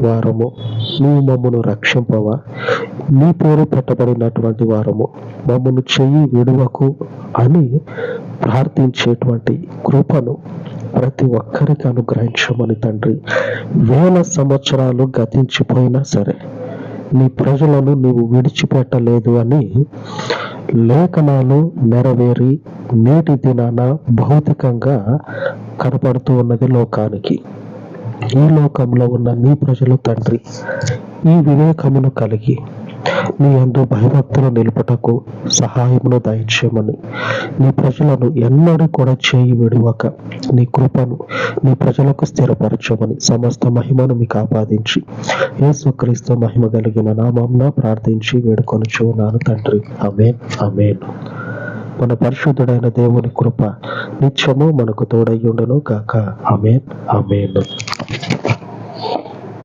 వారము నీవు మమ్మను రక్షింపవా, నీ పేరు పెట్టబడినటువంటి వారము మమ్మను చెయ్యి విడువకు అని ప్రార్థించేటువంటి కృపను ప్రతి ఒక్కరికి అనుగ్రహించమని తండ్రి. 1000 సంవత్సరాలు గతించిపోయినా సరే నీ ప్రజలను నీవు విడిచిపెట్టలేదు అని లేఖనాలు నెరవేరి నేటి దినాన భౌతికంగా కనపడుతూ ఉన్నది లోకానికి. ఈ లోకంలో ఉన్న నీ ప్రజలు తండ్రి ఈ వివేకమును కలిగి నీ యందు భయభక్తులు నిలుపుటకు సహాయమును దయచేయమని, నీ ప్రజలను ఎన్నడూ కూడా చేయి విడువక నీ కృపను నీ ప్రజలకు స్థిరపరచమని సమస్త మహిమను మీకు ఆపాదించి యేసుక్రీస్తు మహిమ కలిగిన నామమున ప్రార్థించి వేడుకొనుచున్నాను తండ్రి. ఆమేన్, ఆమేన్. మన పరిశుద్ధుడైన దేవుని కృప నిత్యము మనకు తోడయ్యుండును గాక. ఆమేన్, ఆమేన్.